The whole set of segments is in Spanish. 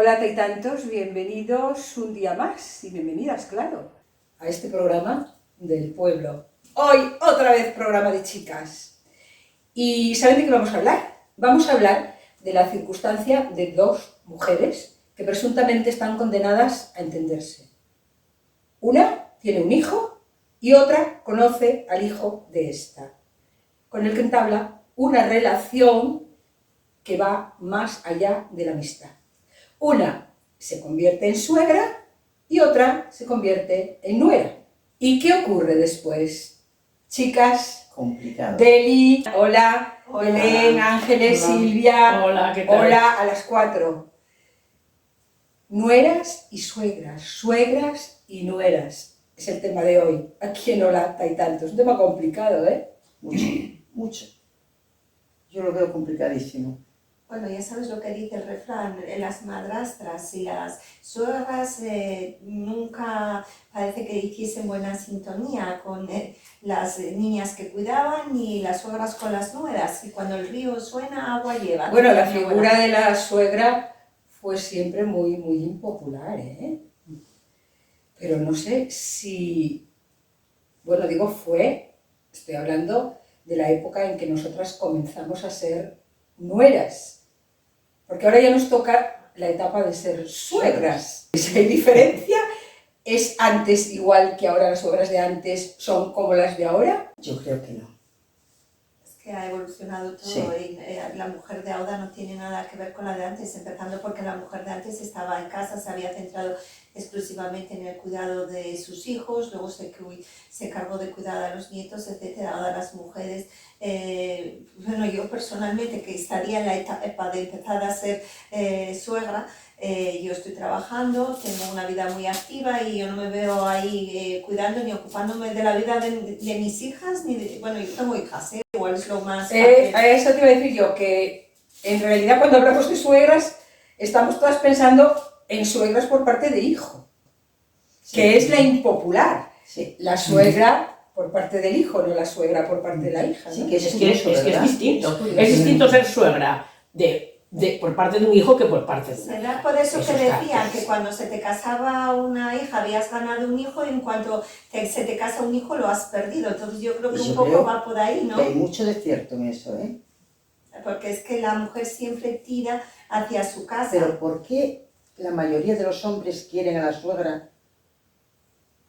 Hola taitantos, bienvenidos un día más y bienvenidas, claro, a este programa del pueblo. Hoy otra vez programa de chicas. ¿Y saben de qué vamos a hablar? Vamos a hablar de la circunstancia de dos mujeres que presuntamente están condenadas a entenderse. Una tiene un hijo y otra conoce al hijo de esta, con el que entabla una relación que va más allá de la amistad. Una se convierte en suegra y otra se convierte en nuera. ¿Y qué ocurre después? Chicas, complicado. Deli, hola, Belén, Ángeles, Hola. Silvia, Hola, ¿qué tal? hola a las 4. Nueras y suegras, suegras y nueras. Es el tema de hoy, aquí en Hola Taitantos. Es un tema complicado, ¿eh? Mucho, mucho. Yo lo veo complicadísimo. Bueno, ya sabes lo que dice el refrán, las madrastras y las suegras nunca parece que hiciesen buena sintonía con las niñas que cuidaban y las suegras con las nueras, y cuando el río suena, agua lleva. Bueno, la figura de la suegra fue siempre muy impopular, ¿eh? Pero no sé si... Bueno, digo fue, estoy hablando de la época en que nosotras comenzamos a ser nueras. Porque ahora ya nos toca la etapa de ser suegras. ¿Hay diferencia? ¿Es antes igual que ahora las suegras de antes son como las de ahora? Yo creo que no. Es que ha evolucionado todo, Sí. y la mujer de ahora no tiene nada que ver con la de antes, empezando porque la mujer de antes estaba en casa, se había centrado exclusivamente en el cuidado de sus hijos, luego se cargó de cuidar a los nietos, etc. Ahora las mujeres, bueno, yo personalmente, que estaría en la etapa de empezar a ser suegra, yo estoy trabajando, tengo una vida muy activa y yo no me veo ahí cuidando ni ocupándome de la vida de mis hijas, bueno, yo tengo hijas, igual es lo más fácil. A eso te iba a decir yo, que en realidad cuando hablamos de suegras, estamos todas pensando en suegras por parte de hijo, Sí. que es la impopular. Sí. La suegra por parte del hijo, no la suegra por parte de la hija, ¿no? Sí, que Es que es distinto. curioso. Es distinto ser suegra por parte de un hijo que por parte de una Será hija. por eso que está. decían que cuando se te casaba una hija habías ganado un hijo, y en cuanto se te casa un hijo lo has perdido. Entonces yo creo que Yo un poco creo va por ahí, ¿no? Que hay mucho de cierto en eso, ¿eh? Porque es que la mujer siempre tira hacia su casa. Pero ¿por qué la mayoría de los hombres quieren a la suegra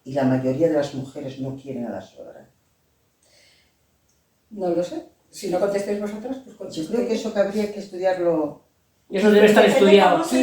y la mayoría de las mujeres no quieren a la suegra? No lo sé. Si no contestéis vosotras, pues Yo contestéis. creo que eso que habría que estudiarlo. Y eso debe estar Depende estudiado. cómo se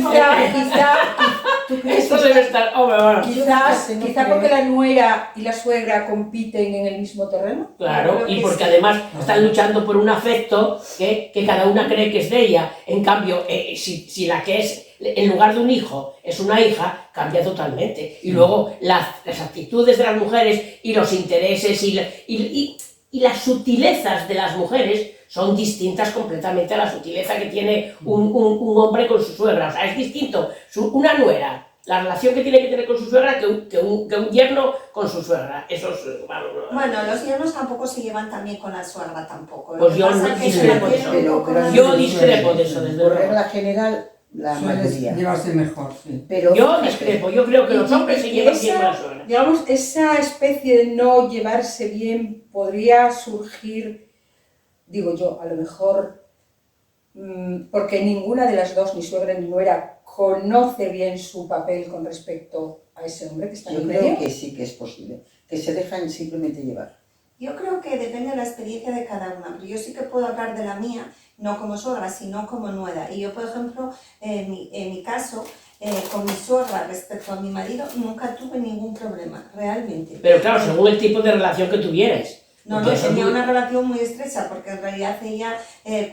Eso debe estar. Hombre, bueno. Quizá porque la nuera y la suegra compiten en el mismo terreno. Claro, Creo y que porque sí. además están luchando por un afecto que cada una cree que es de ella. En cambio, si la que es, en lugar de un hijo, es una hija, cambia totalmente. Y luego las actitudes de las mujeres y los intereses y las sutilezas de las mujeres son distintas completamente a la sutileza que tiene un hombre con su suegra. O sea, es distinto una nuera, la relación que tiene que tener con su suegra, que un yerno con su suegra. Eso es, vamos, Bueno, los yernos tampoco se llevan tan bien con la suegra tampoco. Lo Pues que yo pasa no es que se discrepo la de tienen eso. un poco Pero más- yo discrepo de eso, desde Por luego. regla general, la Sueles mayoría. llevarse mejor, sí. Pero Yo discrepo, yo creo que los hombres se llevan bien con la suegra. Digamos, esa especie de no llevarse bien podría surgir, digo yo, a lo mejor porque ninguna de las dos, ni suegra ni nuera, conoce bien su papel con respecto a ese hombre que está yo en creo medio. que sí que es posible, que se dejan simplemente llevar. Yo creo que depende de la experiencia de cada una, pero yo sí que puedo hablar de la mía, no como suegra, sino como nuera. Y yo, por ejemplo, en mi caso, con mi suegra respecto a mi marido, nunca tuve ningún problema, realmente. Pero claro, según el tipo de relación que tuvieras. No, Porque eso es tenía muy- una relación muy estrecha, porque en realidad ella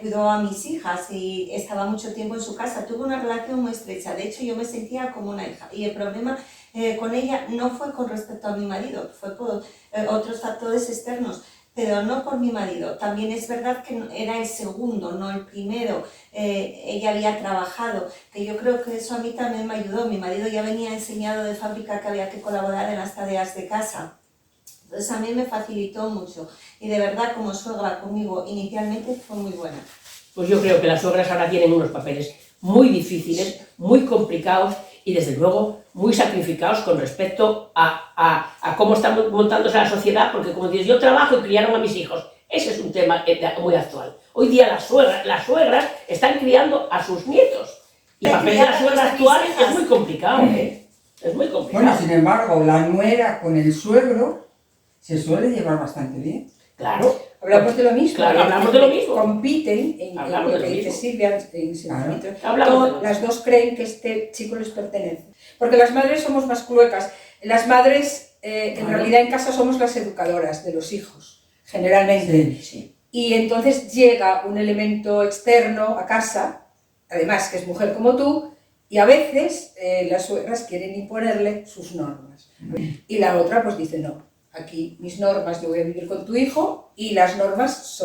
cuidó a mis hijas y estaba mucho tiempo en su casa. Tuve una relación muy estrecha, de hecho yo me sentía como una hija. Y el problema con ella no fue con respecto a mi marido, fue por otros factores externos, pero no por mi marido. También es verdad que era el segundo, no el primero. Ella había trabajado, que yo creo que eso a mí también me ayudó. Mi marido ya venía enseñado de fábrica que había que colaborar en las tareas de casa. Entonces a mí me facilitó mucho, y de verdad como suegra conmigo inicialmente fue muy buena. Pues yo creo que las suegras ahora tienen unos papeles muy difíciles, muy complicados y desde luego muy sacrificados con respecto a cómo está montándose la sociedad, porque como dices, yo trabajo y criaron a mis hijos. Ese es un tema muy actual. Hoy día las suegras están criando a sus nietos. Y el papel de la suegra actual es muy complicado, ¿eh? Es muy complicado. Bueno, sin embargo, la nuera con el suegro se suele llevar bastante bien. Claro. Hablamos de lo mismo. Claro, hablamos de lo mismo. Compiten en Hablamos lo de que lo dice mismo. Silvia en Sentimientos. Hablamos de lo Las dos creen que este chico les pertenece. Porque las madres somos más cluecas. Las madres, en realidad, en casa somos las educadoras de los hijos, generalmente. Sí. Y entonces llega un elemento externo a casa, además que es mujer como tú, y a veces las suegras quieren imponerle sus normas. Y la otra pues dice, no, aquí mis normas, yo voy a vivir con tu hijo y las normas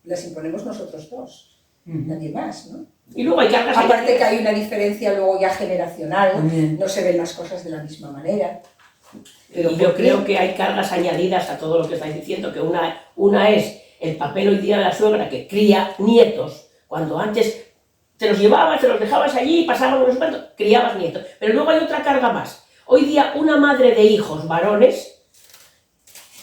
las imponemos nosotros dos, nadie más, ¿no? Y luego hay cargas. Aparte que hay una diferencia luego ya generacional, También. no se ven las cosas de la misma manera. Pero yo creo que hay cargas añadidas a todo lo que estáis diciendo, que una es el papel hoy día de la suegra que cría nietos, cuando antes te los llevabas, te los dejabas allí, pasaban unos cuantos, criabas nietos. Pero luego hay otra carga más. Hoy día una madre de hijos varones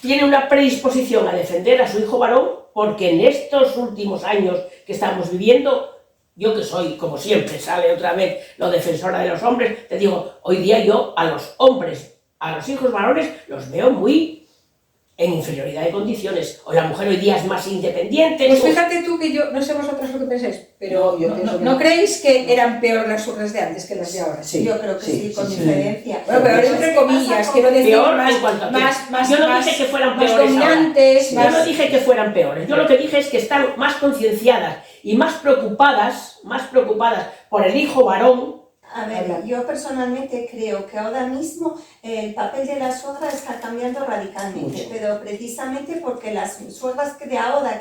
tiene una predisposición a defender a su hijo varón porque en estos últimos años que estamos viviendo, yo que soy, como siempre, sale otra vez lo defensora de los hombres, te digo, hoy día yo a los hombres, a los hijos varones, los veo muy en inferioridad de condiciones. O la mujer hoy día es más independiente. Pues fíjate tú que yo, no sé vosotros lo que pensáis, pero No, yo pienso que ¿no no. creéis que eran peor las suegras de antes que las de ahora? Sí. Yo creo que sí, con sí. diferencia. Bueno, pero entre comillas, quiero decir, Peor más, en cuanto a qué. más, Yo no más, dije que fueran más peores dominantes, ahora. más... Yo no dije que fueran peores. Yo lo que dije es que están más concienciadas y más preocupadas por el hijo varón. A ver, yo personalmente creo que ahora mismo el papel de la suegra está cambiando radicalmente, Mucho. pero precisamente porque las suegras que de ahora,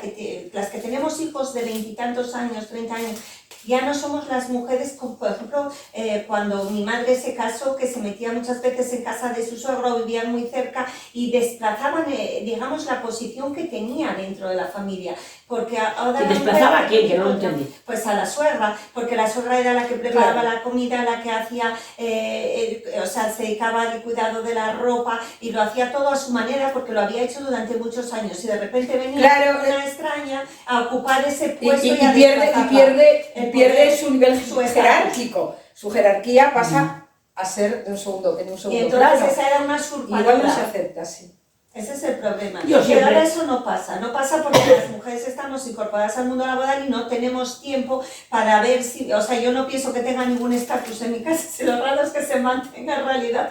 las que tenemos hijos de 20 y tantos años, 30 años, ya no somos las mujeres, como por ejemplo, cuando mi madre se casó, que se metía muchas veces en casa de su suegro, vivían muy cerca y desplazaban, digamos, la posición que tenía dentro de la familia. Porque ahora ¿Se la desplazaba mujer- a quién? Que no lo entendí. Pues a la suegra, porque la suegra era la que preparaba Claro. la comida, la que hacía, o sea, se dedicaba al cuidado de la ropa y lo hacía todo a su manera porque lo había hecho durante muchos años y de repente venía Claro, una extraña a ocupar ese Y, puesto y a desplazarla. El pierde poder, su nivel su estatus. jerárquico. Su jerarquía pasa a ser en un segundo Y entonces plano. esa era una Igual usurpadora. no se acepta, sí. Ese es el problema. Yo Pero siempre- ahora eso no pasa porque las mujeres estamos incorporadas al mundo laboral y no tenemos tiempo para ver si, o sea, yo no pienso que tenga ningún estatus en mi casa, si lo raro es que se mantenga en realidad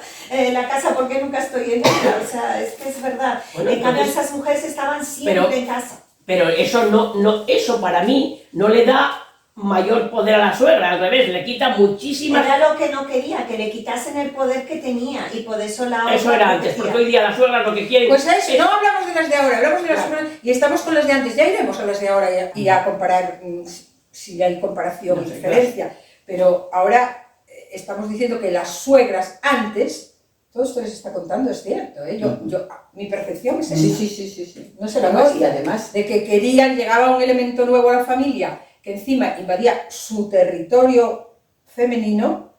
la casa porque nunca estoy en ella, o sea, es que es verdad. Bueno, En cambio entonces- esas mujeres estaban siempre Pero- en casa. Pero eso para mí no le da mayor poder a la suegra, al revés, le quita muchísimas. Era lo que no quería, que le quitasen el poder que tenía y por eso la Eso otra era antes, decía, porque hoy día las suegras lo que quieren Pues a eso, es- no hablamos de las de ahora, hablamos de las Claro. suegras y estamos con las de antes. Ya iremos a las de ahora y a comparar si hay comparación No y sé, diferencia. Pero ahora estamos diciendo que las suegras antes, todo esto les está contando, es cierto, ¿eh? Mi percepción es esa. Sí. No se la Además, y vuestra. además, De que querían, llegaba un elemento nuevo a la familia que encima invadía su territorio femenino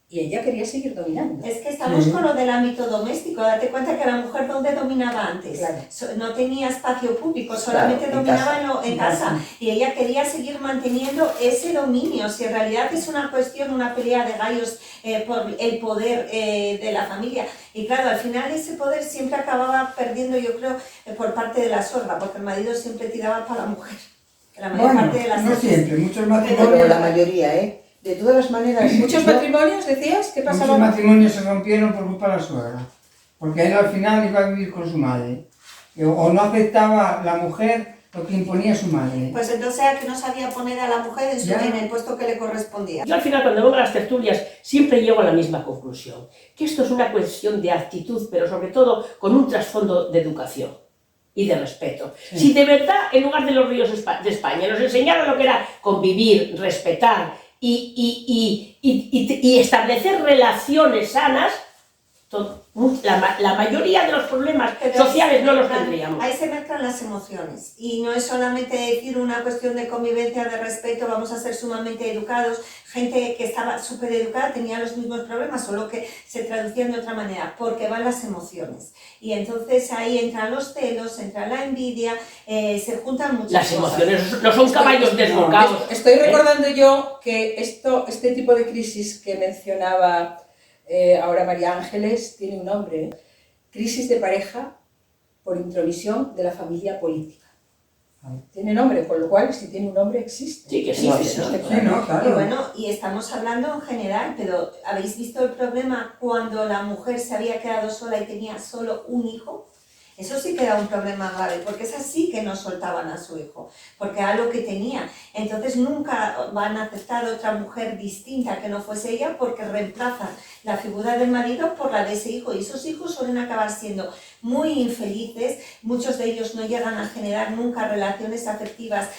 y ella quería seguir dominando. Es que estamos Sí. con lo del ámbito doméstico. Date cuenta que la mujer, ¿dónde dominaba antes? Claro. No tenía espacio público, solamente Claro, en dominaba casa. en casa. Y ella quería seguir manteniendo ese dominio. Si en realidad es una cuestión, una pelea de gallos por el poder de la familia. Y claro, al final ese poder siempre acababa perdiendo, yo creo, por parte de la suegra, porque el marido siempre tiraba para la mujer. La mayor Bueno, parte de las no veces. siempre, muchos pero matrimonios, la mayoría, ¿eh? De todas las maneras, ¿Muchos yo- matrimonios, decías? ¿Qué pasaba? muchos matrimonios se rompieron por culpa de la suegra, porque él al final iba a vivir con su madre, o no aceptaba la mujer lo que imponía su madre. Pues entonces era que no sabía poner a la mujer Ya. en el puesto que le correspondía. Yo al final cuando vengo a las tertulias siempre llego a la misma conclusión, que esto es una cuestión de actitud, pero sobre todo con un trasfondo de educación y de respeto. Sí. Si de verdad, en lugar de los ríos de España, nos enseñaron lo que era convivir, respetar y establecer relaciones sanas, La mayoría de los problemas sociales no los tendríamos. Ahí se mezclan las emociones y no es solamente decir una cuestión de convivencia, de respeto, vamos a ser sumamente educados. Gente que estaba súper educada tenía los mismos problemas, solo que se traducían de otra manera, porque van las emociones. Y entonces ahí entran los celos, entra la envidia, se juntan muchas Las cosas. emociones no son caballos desbocados. Estoy recordando yo que este tipo de crisis que mencionaba ahora María Ángeles tiene un nombre, ¿eh? Crisis de pareja por intromisión de la familia política. Tiene nombre, con lo cual, si tiene un nombre, existe. Sí, que No, existe, ¿no? existe, Sí, no, Y claro. bueno, y estamos hablando en general, pero ¿habéis visto el problema cuando la mujer se había quedado sola y tenía solo un hijo? Eso sí que era un problema grave, porque es así que no soltaban a su hijo, porque era lo que tenía. Entonces nunca van a aceptar otra mujer distinta que no fuese ella, porque reemplazan la figura del marido por la de ese hijo, y esos hijos suelen acabar siendo muy infelices, muchos de ellos no llegan a generar nunca relaciones afectivas,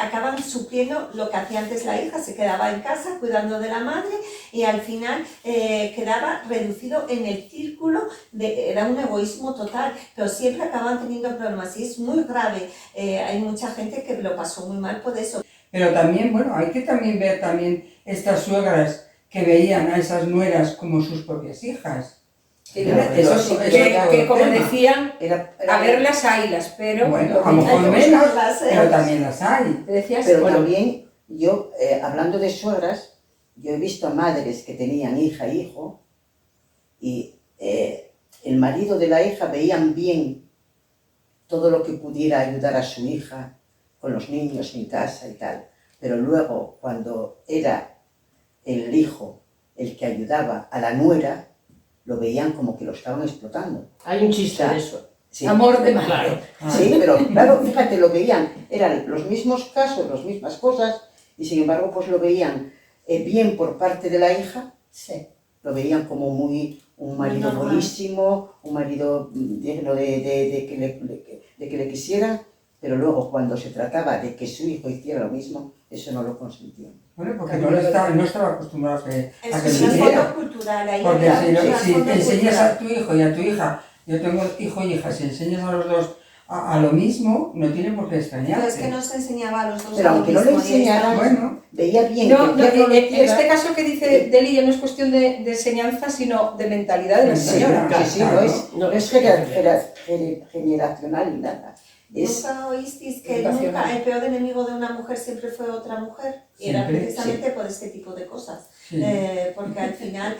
acaban supliendo lo que hacía antes la hija, se quedaba en casa cuidando de la madre y al final quedaba reducido en el círculo, era un egoísmo total, pero siempre acaban teniendo problemas y es muy grave, hay mucha gente que lo pasó muy mal por eso. Pero también, bueno, hay que también ver también estas suegras que veían a esas nueras como sus propias hijas. Eso sí, Que como tema. decían, Era, a verlas haylas, pero... Bueno, a lo mejor Hay que menos, buscarlas, pero también las hay. Te decías, Pero bueno, también, yo, hablando de suegras, yo he visto madres que tenían hija e hijo y el marido de la hija veían bien todo lo que pudiera ayudar a su hija con los niños en casa y tal. Pero luego, cuando era el hijo el que ayudaba a la nuera, lo veían como que lo estaban explotando. Hay un chiste de eso. Sí. amor de madre. Claro. Sí, pero claro, fíjate, lo veían, eran los mismos casos, las mismas cosas, y sin embargo, pues lo veían bien por parte de la hija, Sí. lo veían como un marido Normal. buenísimo, un marido digno de que le quisieran, pero luego cuando se trataba de que su hijo hiciera lo mismo, eso no lo consentían. Bueno, porque no estaba acostumbrado a que Es lo un hiciera. trasfondo cultural, ahí Porque hay un si trasfondo enseñas cultural. a tu hijo y a tu hija, yo tengo hijo y hija, si enseñas a los dos a lo mismo, no tiene por qué Pero extrañarte. es que no se enseñaba a los dos Pero a lo aunque no le mismo, y enseñaran, Bueno, veía bien No, que el yerno lo en hiciera. este caso que dice Deli no es cuestión de enseñanza, sino de mentalidad de la Sí, señora. claro. Sí, no es generacional ni nada. Es, ¿Nunca oísteis que educacional. nunca el peor enemigo de una mujer siempre fue otra mujer? Y era Siempre, precisamente por este tipo de cosas. sí. Porque al final,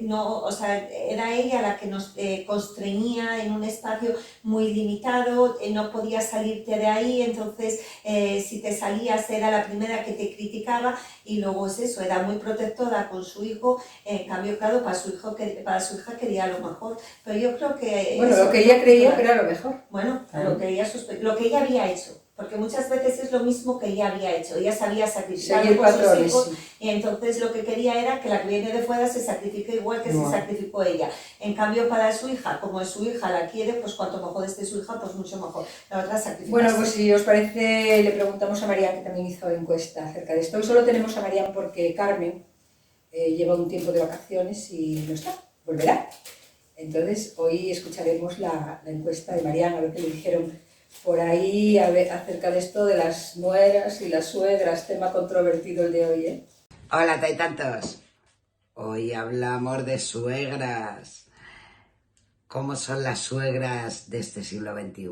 no, o sea, era ella la que nos constreñía en un espacio muy limitado, no podías salirte de ahí, entonces si te salías era la primera que te criticaba y luego es eso, era muy protectora con su hijo, en cambio, claro, para su hija quería lo mejor, pero yo creo que... Bueno, eso lo que ella creía cultural. que era lo mejor. Bueno, Claro. lo que ella había hecho, porque muchas veces es lo mismo que ella había hecho, ella sabía sacrificar Seguir por sus patrones. hijos Sí. y entonces lo que quería era que la que viene de fuera se sacrifique igual que Igual. se sacrificó ella. En cambio para su hija, como su hija la quiere, pues cuanto mejor esté su hija, pues mucho mejor. La otra sacrifica. Bueno, pues si os parece, le preguntamos a Marian, que también hizo encuesta acerca de esto. Hoy solo tenemos a Marian porque Carmen lleva un tiempo de vacaciones y no está, volverá. Entonces, hoy escucharemos la encuesta de Marian, a ver qué le dijeron por ahí acerca de esto de las nueras y las suegras, tema controvertido el de hoy, ¿eh? Hola, taitantos. Hoy hablamos de suegras. ¿Cómo son las suegras de este siglo XXI?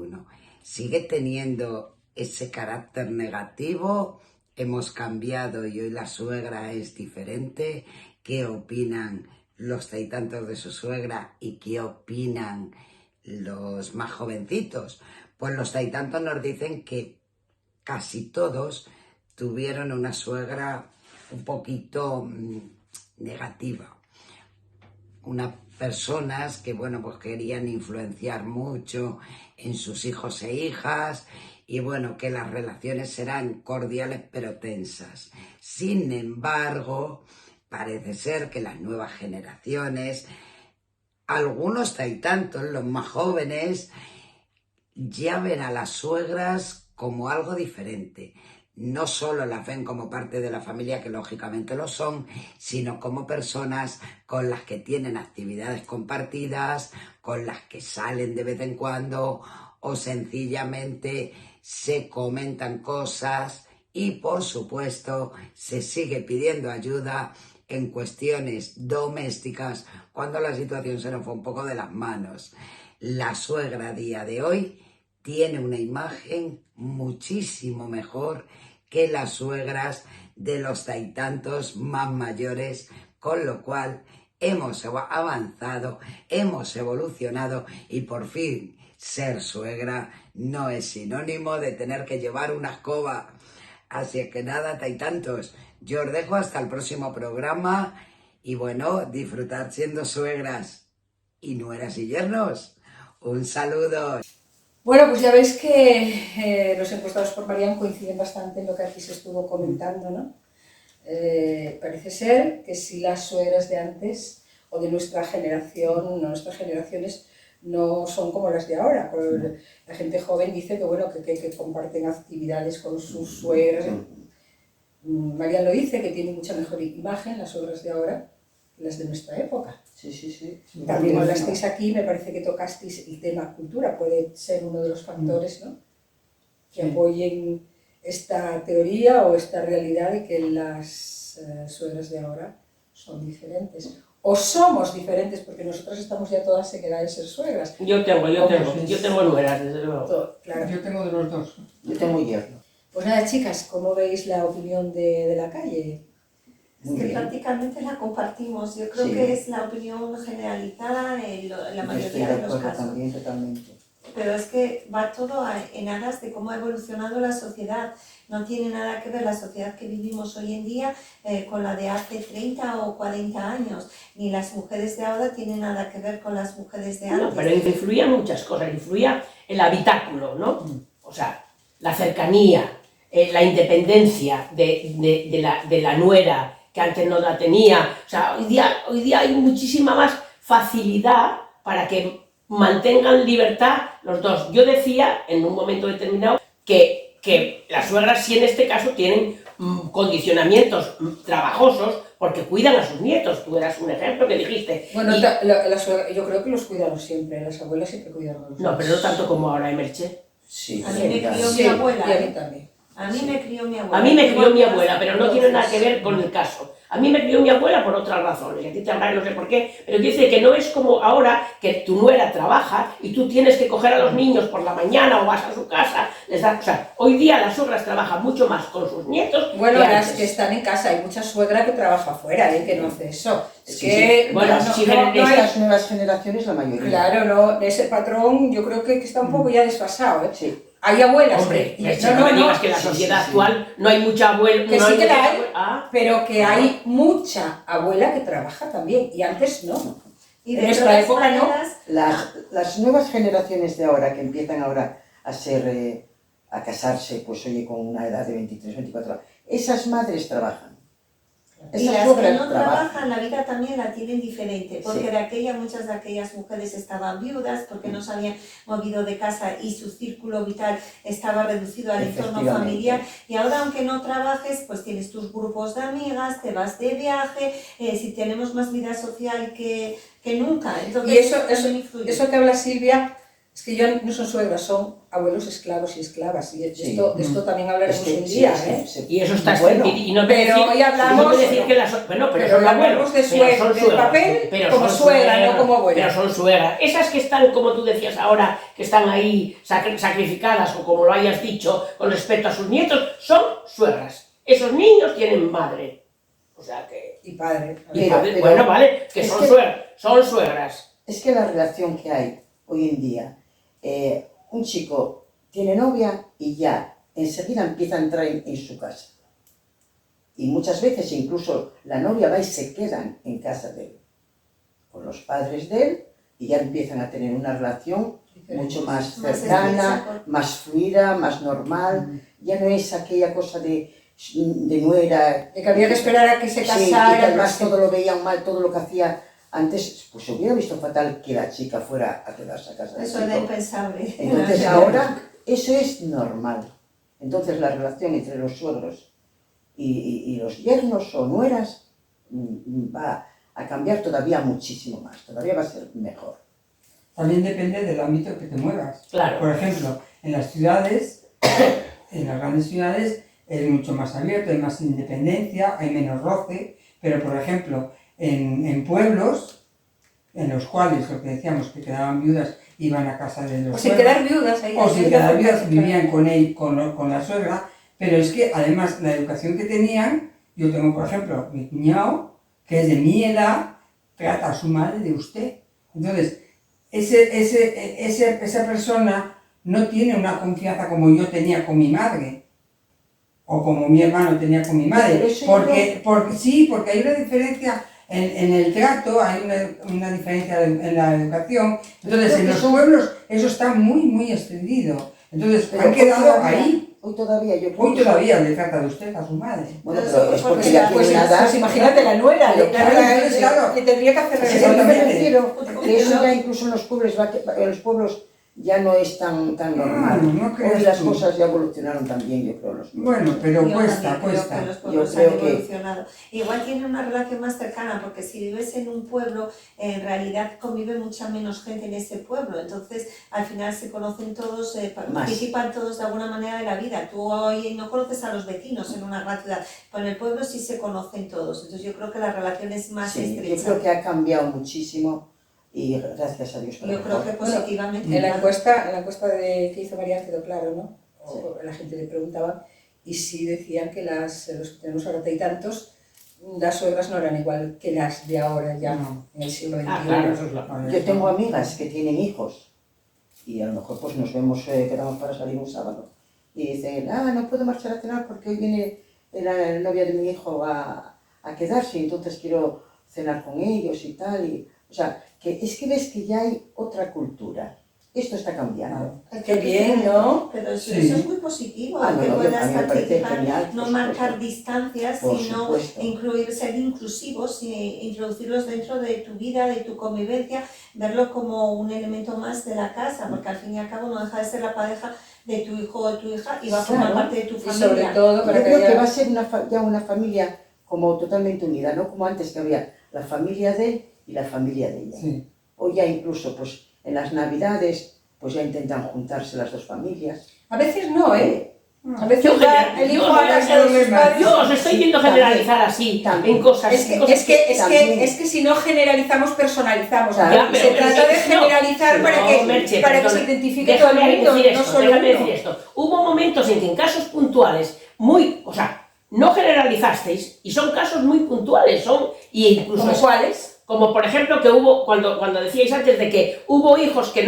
¿Sigue teniendo ese carácter negativo? ¿Hemos cambiado y hoy la suegra es diferente? ¿Qué opinan los taitantos de su suegra y qué opinan los más jovencitos? Pues los taitantos nos dicen que casi todos tuvieron una suegra un poquito negativa. Unas personas que, bueno, pues querían influenciar mucho en sus hijos e hijas y, bueno, que las relaciones eran cordiales pero tensas. Sin embargo, parece ser que las nuevas generaciones, algunos taitantos, los más jóvenes, ya ven a las suegras como algo diferente. no solo las ven como parte de la familia, que lógicamente lo son, sino como personas con las que tienen actividades compartidas, con las que salen de vez en cuando o sencillamente se comentan cosas y, por supuesto, se sigue pidiendo ayuda en cuestiones domésticas cuando la situación se nos fue un poco de las manos. La suegra a día de hoy tiene una imagen muchísimo mejor que las suegras de los taitantos más mayores, con lo cual hemos avanzado, hemos evolucionado y por fin ser suegra no es sinónimo de tener que llevar una escoba. Así que nada, taitantos, yo os dejo hasta el próximo programa y bueno, disfrutar siendo suegras y nueras y yernos. Un saludo. Bueno, pues ya veis que los encuestados por Marian coinciden bastante en lo que aquí se estuvo comentando, ¿no? Parece ser que si las suegras de antes o de nuestra generación, nuestras generaciones, no son como las de ahora. La gente joven dice que, bueno, que comparten actividades con sus suegras. Marian lo dice, que tiene mucha mejor imagen las suegras de ahora que las de nuestra época. Sí, sí, sí. También hablasteis aquí, me parece que tocasteis el tema cultura, puede ser uno de los factores, ¿no?, que apoyen esta teoría o esta realidad de que las suegras de ahora son diferentes. O somos diferentes, porque nosotras estamos ya todas en edad de ser suegras. Yo tengo nueras, desde luego. Claro. Yo tengo de los dos. Yo tengo yerno. Pues nada, chicas, ¿cómo veis la opinión de la calle? Es que prácticamente la compartimos. Yo creo Sí. que es la opinión generalizada en la mayoría de los casos. También, totalmente. Pero es que va todo en aras de cómo ha evolucionado la sociedad. No tiene nada que ver la sociedad que vivimos hoy en día con la de hace 30 o 40 años. Ni las mujeres de ahora tienen nada que ver con las mujeres de antes. No, pero influían muchas cosas. Influía el habitáculo, ¿no? O sea, la cercanía, la independencia de la nuera, que antes no la tenía. O sea, hoy día hay muchísima más facilidad para que mantengan libertad los dos. Yo decía, en un momento determinado, que las suegras sí en este caso tienen condicionamientos trabajosos porque cuidan a sus nietos. Tú eras un ejemplo que dijiste. Bueno, yo creo que los cuidamos siempre, las abuelas siempre cuidan a los No, pero no tanto como ahora, Merche. Sí, A mí me crió Sí, mi abuela. y a mí también. A mí me crió mi abuela. A mí me crió mi Igual que abuela, las pero no tiene nada que ver con entonces, el caso. A mí me crió mi abuela por otras razones, y a ti te hablaré no sé por qué, pero dice que no es como ahora que tu nuera trabaja y tú tienes que coger a los niños por la mañana o vas a su casa, les das, o sea, hoy día las suegras trabajan mucho más con sus nietos Bueno, que las antes. que están en casa, hay mucha suegra que trabaja fuera, que no hace eso. Es Sí, que, sí. Bueno, no, sí, no, no hay- Estas nuevas generaciones, la mayoría. claro, no, ese patrón yo creo que está un poco ya desfasado, ¿eh? Sí. Hay abuelas Hombre, que, Merche, no me digas que en la sí, sociedad sí, sí. actual no hay mucha abuela. Que no sí hay que la mucha hay. abuela. Ah, pero que hay mucha abuela que trabaja también, y antes no. Y En de nuestra todas época no. maneras, Las nuevas generaciones de ahora, que empiezan ahora a ser, a casarse, pues oye, con una edad de 23, 24, esas madres trabajan. y Esas las que suegras no trabajan, la vida también la tienen diferente, porque Sí. muchas de aquellas mujeres estaban viudas, porque no se habían movido de casa y su círculo vital estaba reducido al entorno Efectivamente. familiar, y ahora aunque no trabajes, pues tienes tus grupos de amigas, te vas de viaje, si tenemos más vida social que nunca, entonces Y eso, también influye. eso que habla Silvia, es que ya no son suegras, son abuelos esclavos y esclavas, y de Sí. esto también hablaremos Es que un día, sí, ¿eh? sí. Y eso está Bueno, y no pero decir, hoy hablamos- no decir que las bueno, pero son hablamos abuelos, de pero son del suegras, papel pero como son suegra, suegras, no como abuela. Pero son suegras. Esas que están, como tú decías ahora, que están ahí sacrificadas, o como lo hayas dicho, con respecto a sus nietos, son suegras. Esos niños tienen madre. O sea que... Y padre. y Pero- padre, pero- bueno, vale, que es son que- suegras. Son suegras. Es que la relación que hay hoy en día, un chico tiene novia y ya enseguida empieza a entrar en su casa. Y muchas veces incluso la novia va y se quedan en casa de él, con los padres de él, y ya empiezan a tener una relación mucho más Más cercana, estrecha, más fluida, más normal. Ya no es aquella cosa de nuera. De que había que esperar a que se Sí, y casara. que además que- todo lo veían mal, todo lo que hacía antes, pues se hubiera visto fatal que la chica fuera a quedarse a casa del Eso chico. era impensable. Entonces ahora eso es normal. Entonces la relación entre los suegros y los yernos o nueras va a cambiar todavía muchísimo más, todavía va a ser mejor. También depende del ámbito que te muevas. Claro. Por ejemplo, en las ciudades, en las grandes ciudades, es mucho más abierto, hay más independencia, hay menos roce, pero por ejemplo, en pueblos, en los cuales, lo que decíamos, que quedaban viudas, iban a casa de los O sin suegros, quedar viudas ahí. o sin quedar viudas, vivían con la suegra, pero es que además la educación que tenían, yo tengo por ejemplo mi cuñado, que es de mi edad, trata a su madre de usted. Entonces, esa persona no tiene una confianza como yo tenía con mi madre, o como mi hermano tenía con mi madre, porque hay una diferencia en el trato, hay una diferencia en la educación. Entonces, en los pueblos eso está muy, muy extendido. Entonces, Pero han quedado todavía, ahí. Hoy todavía, yo creo Hoy que- todavía le trata de usted a su madre. Bueno, pero es porque Pues, ya tiene una edad. pues imagínate la nuera, Pero claro, le tendría que hacer Sí, regresar. yo me Exactamente. refiero que eso ya incluso en los pueblos ya no es tan normal. No creas Hoy las tú. cosas ya evolucionaron también, yo creo, los pueblos. Bueno, pero Yo cuesta, también creo cuesta. que los pueblos Yo creo han que- evolucionado. Igual tiene una relación más cercana, porque si vives en un pueblo, en realidad convive mucha menos gente en ese pueblo. Entonces, al final se conocen todos, participan todos de alguna manera de la vida. Tú hoy no conoces a los vecinos en una gran ciudad, pero en el pueblo sí se conocen todos. Entonces, yo creo que la relación es más Sí, yo estrecha. creo que ha cambiado muchísimo y gracias a Dios por Yo creo que positivamente. En la claro. encuesta que hizo María quedó claro, ¿no? O la gente le preguntaba y sí decían que los que tenemos ahora y tantos, las suegras no eran igual que las de ahora ya, No. en el siglo XXI. Ah, claro, eso es lo Yo tengo amigas que tienen hijos y a lo mejor pues nos vemos, quedamos para salir un sábado y dicen, no puedo marchar a cenar porque hoy viene la novia de mi hijo a quedarse, entonces quiero cenar con ellos y tal. O sea, que es que ves que ya hay otra cultura. Esto está cambiando. Qué bien, ¿no? Pero eso, Sí. eso es muy positivo, Ah, no, que no, puedas a mí me parece participar, genial, no por marcar supuesto. distancias, Por sino supuesto. ser inclusivos, introducirlos dentro de tu vida, de tu convivencia, verlo como un elemento más de la casa, porque al fin y al cabo no deja de ser la pareja de tu hijo o de tu hija y va a formar Claro. parte de tu Y familia. sobre todo Yo para que creo que va a haya... ser ya una familia como totalmente unida, no como antes que había la familia de él y la familia de ella. Sí. Hoy ya incluso pues en las navidades pues ya intentan juntarse las dos familias. A veces no, ¿eh? A veces Yo va el hijo a casa de sus padres. Yo os estoy viendo generalizar así, También. en cosas. Es que, en cosas es que si no generalizamos, personalizamos. Claro. Ya, pero Se trata de no, generalizar no, para Merche, que se perdona. identifique todo el Déjame mundo, decir no esto, solo déjame uno. decir esto. Hubo momentos en que en casos puntuales, no generalizasteis, y son casos muy puntuales, y incluso ¿Como cuáles? como por ejemplo que hubo, cuando decíais antes de que hubo hijos que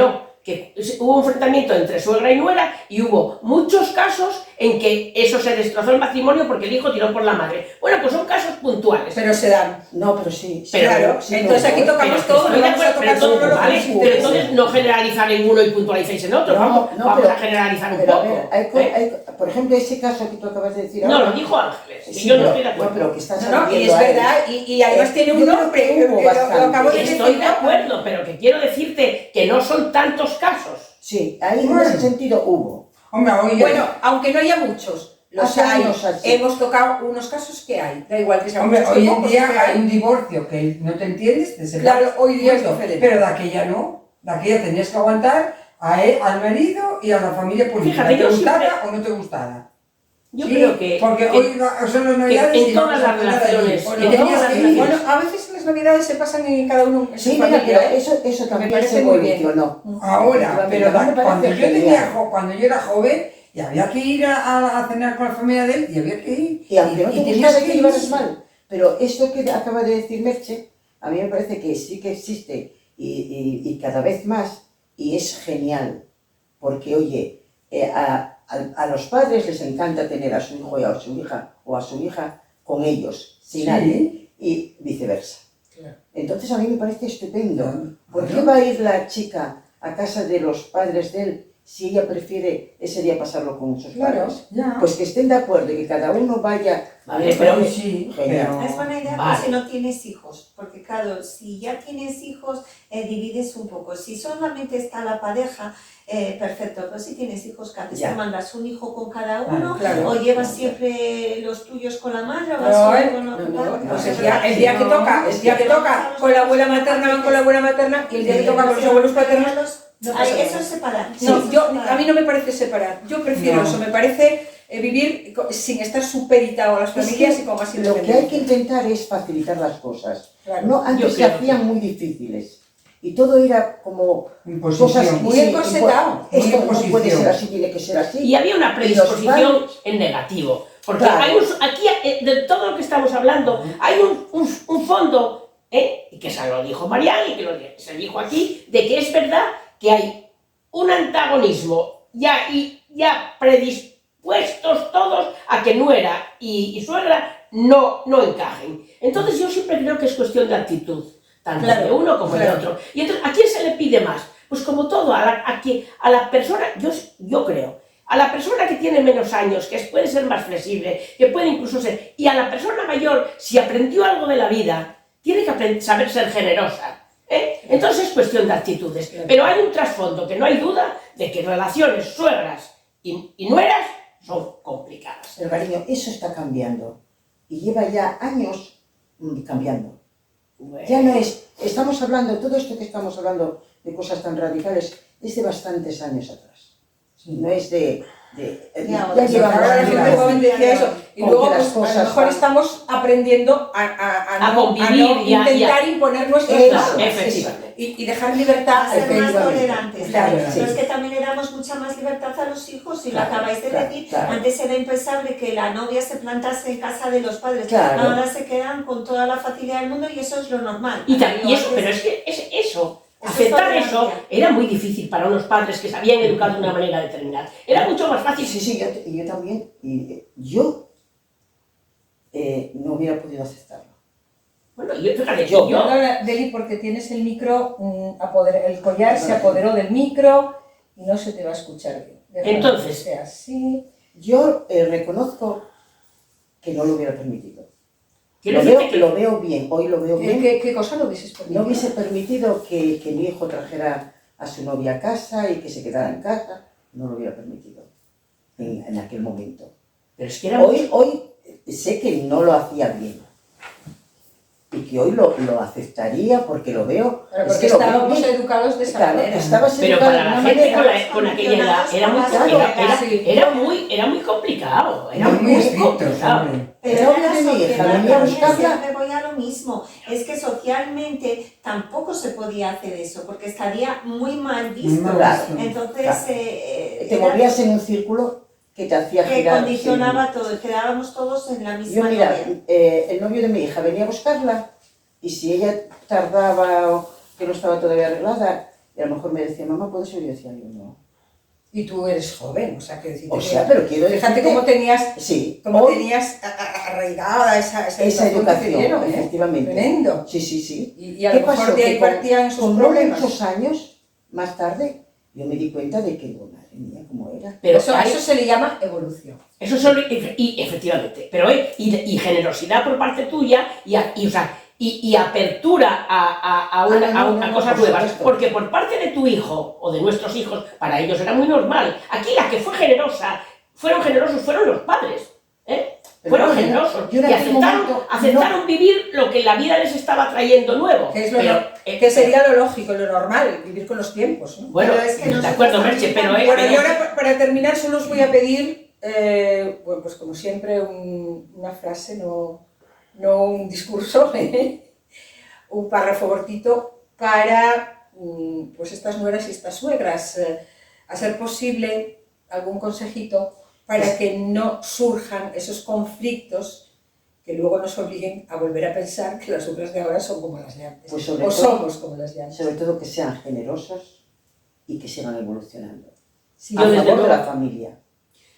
hubo un enfrentamiento entre suegra y nuera, y hubo muchos casos en que eso se destrozó el matrimonio porque el hijo tiró por la madre. Bueno, pues son casos puntuales. Pero se dan. No, pero sí. Pero- Claro, sí, entonces aquí no, tocamos Pero todo, estoy no de vamos a acuerdo, tocar pero solo lo que vale, nos pero interesa. entonces no generalizar en uno y puntualizáis en otro, vamos pero- a generalizar un pero poco. a ver, por ejemplo, ese caso que tú acabas de decir No, ahora. lo dijo Ángeles, y Sí, yo no pero- estoy de acuerdo. pero que estás No, y es aludiendo a él. verdad, y además tiene un Yo creo nombre, que hubo lo acabo de bastante. decir. Estoy de ¿no? acuerdo, pero que quiero decirte que no son tantos casos. Sí, ahí en Bueno. ese sentido hubo. Hombre, oye, Bueno, aunque no haya muchos, los Hace hay. años así. Hemos tocado unos casos que hay. Da igual que sean hombre, muchos hoy que en pocos, día que hay un divorcio que no te entiendes, te separas. Claro, hoy día es Punto. diferente. Pero de aquella no. De aquella tenías que aguantar a él, al marido y a la familia política. Fíjate, ¿Te yo gustara siempre- o no te gustara? Yo Sí, creo que, porque que- hoy son las navidades en y no todas pasa las nada allí. relaciones, Y en tenías todas las que ir. relaciones. Bueno, a veces las navidades se pasan en cada uno en su Sí, mira, familia. pero eso Me también parece se muy bien. evolucionó. Ahora, pero A mí me cuando parece yo genial. cuando yo era joven, y había que ir a cenar con la familia de él, y había que ir. Y aunque no te tenías gustara que ir. llevaras mal, pero esto que acaba de decir Merche, a mí me parece que sí que existe y cada vez más, y es genial, porque oye, a los padres les encanta tener a su hijo y a su hija o a su hija con ellos, sin Sí. nadie, y viceversa. Claro. Entonces a mí me parece estupendo. Claro. ¿Por qué va a ir la chica a casa de los padres de él si ella prefiere ese día pasarlo con sus Claro. padres? Ya. Pues que estén de acuerdo y que cada uno vaya. Vale, pero me sí, genial. pero- Es buena idea Vale. pues, si no tienes hijos, porque complicado. Si ya tienes hijos, divides un poco. Si solamente está la pareja, perfecto. Pero si tienes hijos, ¿qué haces? Ya. ¿Te mandas un hijo con cada uno? Claro. ¿O llevas Claro. siempre los tuyos con la madre? ¿O No, vas solo con no, otro no, padre? Pues no, el día que no, toca, el día que toca con la abuela materna van con la abuela materna y el día que toca con los abuelos paternos. No pasa Ay, nada. eso es separar. No, a mí no me parece separar. Yo prefiero No. eso, me parece vivir sin estar supeditado a las familias y con más Lo que hay que independencia. intentar es facilitar las cosas. Claro. No, antes Yo se creo hacían muy difíciles. Y todo era como Imposición. cosas Muy encorsetado. Esto no Imposición. puede ser así, tiene que ser así. Y había una Y predisposición los padres- en negativo. Porque Claro. hay aquí, de todo lo que estamos hablando, hay un fondo, y que se lo dijo Marián y que se dijo aquí, de que es verdad que hay un antagonismo ya predispuestos todos a que nuera y suegra no encajen. Entonces yo siempre creo que es cuestión de actitud, tanto Claro, de uno como claro. de otro. Y entonces, ¿a quién se le pide más? Pues como todo, a la persona, yo creo, a la persona que tiene menos años, que puede ser más flexible, que puede incluso ser, y a la persona mayor, si aprendió algo de la vida, tiene que saber ser generosa. Entonces es cuestión de actitudes. Claro. Pero hay un trasfondo que no hay duda de que relaciones suegras y nueras son complicadas. Pero cariño, eso está cambiando. Y lleva ya años cambiando. Ya no es, estamos hablando, todo esto que estamos hablando de cosas tan radicales, es de bastantes años atrás. No es de Ya, ya llevamos Ahora la gente años. joven decía eso. Y Como luego que las pues, a cosas lo mejor van- estamos aprendiendo a convivir no y a- intentar imponer nuestras Eso, normas. efectivamente. Y dejar libertad. A ser más Efectivamente. tolerantes. Claro, Pero sí. es que también le damos mucha más libertad a los hijos, y lo Claro, acabáis de claro, decir. claro. Antes era impensable que la novia se plantase en casa de los padres. Claro. Ahora se quedan con toda la facilidad del mundo y eso es lo normal. Y eso, Antes- pero es que eso, es aceptar eso, tolerancia. era muy difícil para unos padres que se habían educado de una manera determinada. Era mucho más fácil. Sí, yo también. Y yo no hubiera podido aceptarlo. Bueno, fíjate, Yo- yo Perdona, Deli, porque tienes el micro, el collar se apoderó del micro y no se te va a escuchar bien. Déjalo Entonces- que sea así. Yo reconozco que no lo hubiera permitido. quiero Lo decirte veo, que lo veo bien, hoy lo veo bien. ¿Qué cosa lo hubieses permitido? No hubiese permitido que mi hijo trajera a su novia a casa y que se quedara en casa. No lo hubiera permitido en aquel momento. pero es que era Hoy sé que no lo hacía bien. Y que hoy lo aceptaría porque lo veo. Pero es porque que lo veo estábamos bien. educados de esa Claro, manera. estabas Pero educado para de la una gente manera. con aquella edad era muy, era muy complicado. Era Muy muy estrictos, complicado. hombre. El Pero novio la de mi hija sociedad venía a también, buscarla. siempre voy a lo mismo. Es que socialmente tampoco se podía hacer eso, porque estaría muy mal visto. mal Claro. visto. Entonces, Claro. era Te movías en un círculo que te hacía que girar. condicionaba todo, quedábamos todos en la Yo, misma mira, novia. el novio de mi hija venía a buscarla y si ella tardaba o que no estaba todavía arreglada, y a lo mejor me decía, mamá, ¿puedes ir? Y yo decía, yo no. Y tú eres joven, o sea, que decirte O sea, pero quiero fíjate decirte... cómo tenías, Sí, cómo hoy tenías arraigada esa esa que te educación, dieron, ¿eh? efectivamente. Tremendo. Sí, sí, sí. Y a ¿Qué lo mejor pasó? de ahí Que con- partían esos con problemas. muchos años más tarde, yo me di cuenta de que, oh, madre mía, cómo era. Pero Eso hay- se le llama evolución. Eso solo, y efectivamente, pero y generosidad por parte tuya y apertura a No, cosas por nuevas. supuesto. Porque por parte de tu hijo o de nuestros hijos, para ellos era muy normal. Aquí la que fue generosa, fueron los padres. Pero Fueron no, generosos yo y en aquel momento aceptaron vivir lo que la vida les estaba trayendo nuevo. Que, es lo Pero, que sería lo lógico, lo normal, vivir con los tiempos, ¿no? bueno, Pero es que de nosotros acuerdo, también Merche, pero Bueno, y ahora para terminar solo os voy a pedir, bueno, pues como siempre, una frase, no un discurso, un párrafo cortito para pues estas nueras y estas suegras, a ser posible algún consejito para que no surjan esos conflictos que luego nos obliguen a volver a pensar que las suegras de ahora son como las de antes, Pues sobre o todo- somos como las de antes. Sobre todo que sean generosos y que sigan evolucionando. Sí, A Yo, desde favor de luego, la familia.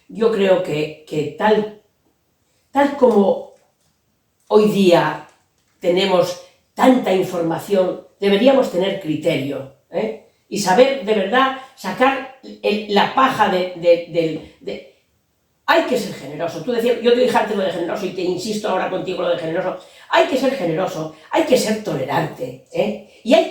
yo creo que tal como hoy día tenemos tanta información, deberíamos tener criterio, y saber de verdad sacar la paja hay que ser generoso. Tú decías, yo te dije antes lo de generoso y te insisto ahora contigo lo de generoso. Hay que ser generoso, hay que ser tolerante, ¿eh? Y hay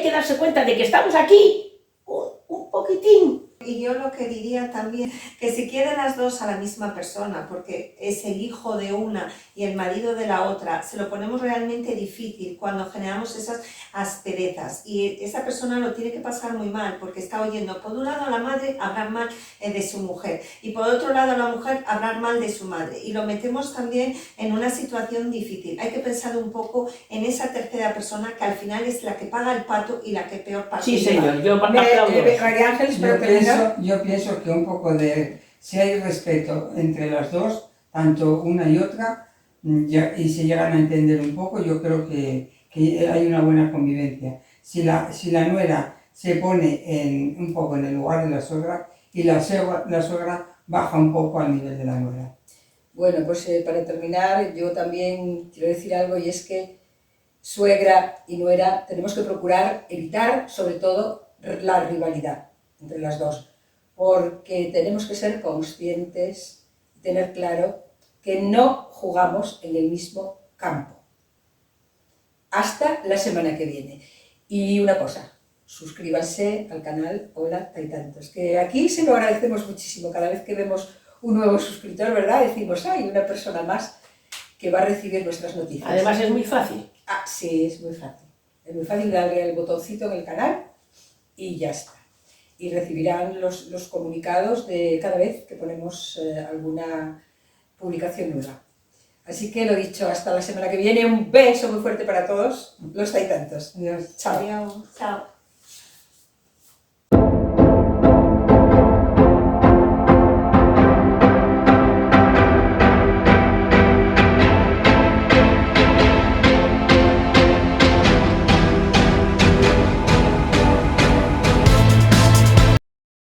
que darse cuenta de que estamos aquí un poquitín. Y yo lo que diría también, que si quieren las dos a la misma persona, porque es el hijo de una y el marido de la otra, se lo ponemos realmente difícil cuando generamos esas asperezas. Y esa persona lo tiene que pasar muy mal, porque está oyendo por un lado a la madre hablar mal de su mujer, y por otro lado a la mujer hablar mal de su madre. Y lo metemos también en una situación difícil. Hay que pensar un poco en esa tercera persona que al final es la que paga el pato y la que peor parte. Sí, señor, yo aplaudo. María Ángeles, para terminar. Yo pienso que un poco si hay respeto entre las dos, tanto una y otra, y se llegan a entender un poco, yo creo que hay una buena convivencia. Si la nuera se pone un poco en el lugar de la suegra, y la suegra baja un poco al nivel de la nuera. Bueno, pues para terminar, yo también quiero decir algo, y es que suegra y nuera tenemos que procurar evitar, sobre todo, la rivalidad entre las dos, porque tenemos que ser conscientes y tener claro que no jugamos en el mismo campo. Hasta la semana que viene. Y una cosa, suscríbanse al canal Hola Taitantos, que aquí se lo agradecemos muchísimo. Cada vez que vemos un nuevo suscriptor, ¿verdad? Decimos, hay una persona más que va a recibir nuestras noticias. Además es muy fácil. Ah, sí, es muy fácil. Es muy fácil darle al botoncito en el canal y ya está. Y recibirán los comunicados de cada vez que ponemos alguna publicación nueva. Así que lo dicho, hasta la semana que viene. Un beso muy fuerte para todos los taitantos. Adiós. Chao. Adiós. Chao.